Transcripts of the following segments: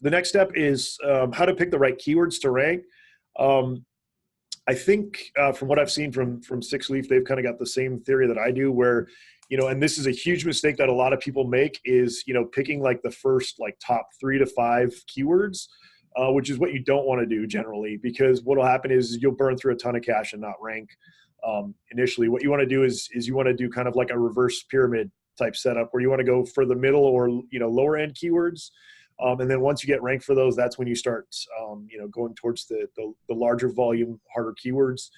The next step is how to pick the right keywords to rank. I think from what I've seen from Six Leaf, they've kind of got the same theory that I do where, and this is a huge mistake that a lot of people make is, picking like the first like top 3 to 5 keywords, which is what you don't want to do generally, because what will happen is you'll burn through a ton of cash and not rank initially. What you want to do is you want to do kind of like a reverse pyramid type setup where you want to go for the middle or, lower end keywords. And then once you get ranked for those, that's when you start, going towards the larger volume, harder keywords.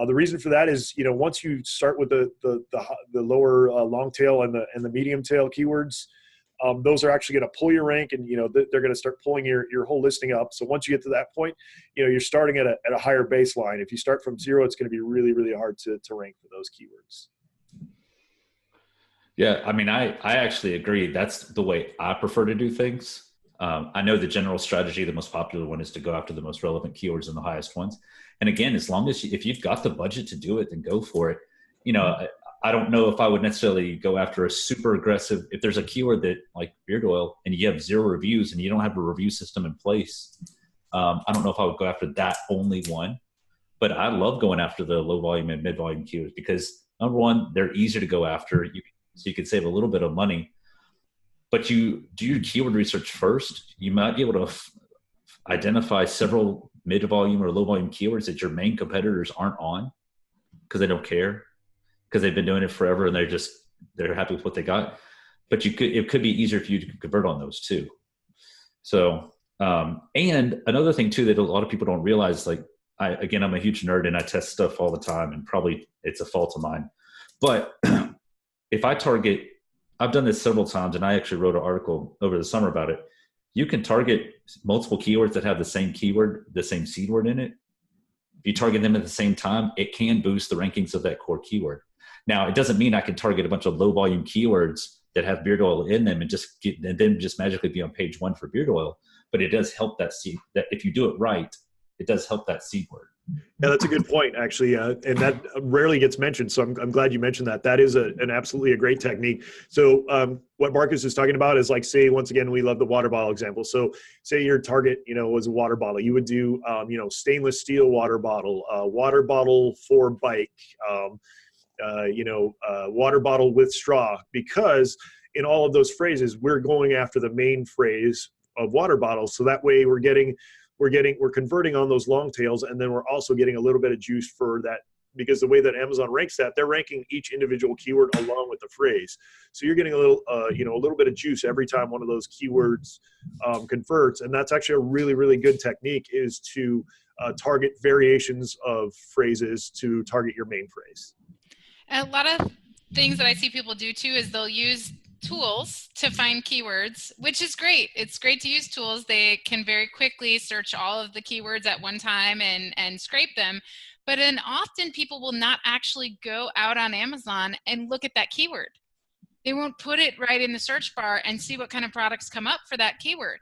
The reason for that is, once you start with the lower long tail and the medium tail keywords, those are actually going to pull your rank, and they're going to start pulling your whole listing up. So once you get to that point, you're starting at a higher baseline. If you start from 0, it's going to be really, really hard to rank for those keywords. Yeah, I mean, I actually agree. That's the way I prefer to do things. I know the general strategy, the most popular one, is to go after the most relevant keywords and the highest ones. And again, as long as if you've got the budget to do it, then go for it. I don't know if I would necessarily go after a super aggressive, if there's a keyword that like beard oil and you have 0 reviews and you don't have a review system in place. I don't know if I would go after that only one, but I love going after the low volume and mid volume keywords because number one, they're easier to go after. So you can save a little bit of money. But you do your keyword research first. You might be able to identify several mid-volume or low-volume keywords that your main competitors aren't on because they don't care, because they've been doing it forever and they're happy with what they got. But it could be easier for you to convert on those too. So, and another thing too that a lot of people don't realize, like I'm a huge nerd and I test stuff all the time, and probably it's a fault of mine. But if I've done this several times, and I actually wrote an article over the summer about it. You can target multiple keywords that have the same keyword, the same seed word in it. If you target them at the same time, it can boost the rankings of that core keyword. Now, it doesn't mean I can target a bunch of low volume keywords that have beard oil in them and then just magically be on page 1 for beard oil. But it does help that seed, that if you do it right, it does help that seed word. Yeah, that's a good point, actually, and that rarely gets mentioned. So I'm glad you mentioned that. That is an absolutely a great technique. So what Barcus is talking about is, like, say, once again, we love the water bottle example. So say your target, was a water bottle. You would do, stainless steel water bottle for bike, water bottle with straw, because in all of those phrases, we're going after the main phrase of water bottles. So that way we're converting on those long tails, and then we're also getting a little bit of juice for that, because the way that Amazon ranks that, they're ranking each individual keyword along with the phrase. So you're getting a little bit of juice every time one of those keywords converts. And that's actually a really, really good technique, is to target variations of phrases to target your main phrase. A lot of things that I see people do too is they'll use tools to find keywords, which is great. It's great to use tools. They can very quickly search all of the keywords at one time and scrape them. But then often people will not actually go out on Amazon and look at that keyword. They won't put it right in the search bar and see what kind of products come up for that keyword.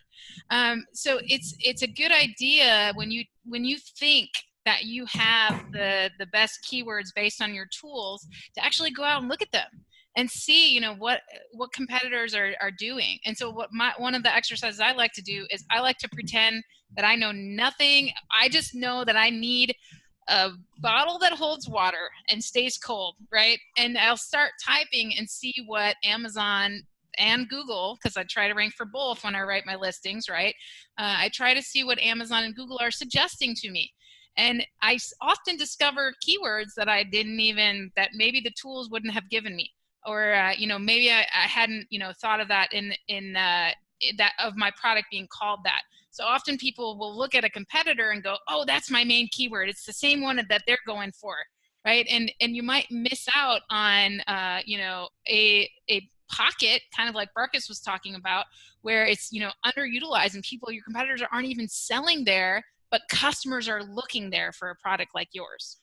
So it's a good idea when you think that you have the best keywords based on your tools to actually go out and look at them and see, what competitors are doing. And so one of the exercises I like to do is I like to pretend that I know nothing. I just know that I need a bottle that holds water and stays cold, right? And I'll start typing and see what Amazon and Google, because I try to rank for both when I write my listings, right? I try to see what Amazon and Google are suggesting to me. And I often discover keywords that that maybe the tools wouldn't have given me. Or, maybe I hadn't, thought of that in that of my product being called that. So often people will look at a competitor and go, oh, that's my main keyword. It's the same one that they're going for, right? And you might miss out on, a pocket, kind of like Barcus was talking about, where it's, underutilized and your competitors aren't even selling there, but customers are looking there for a product like yours.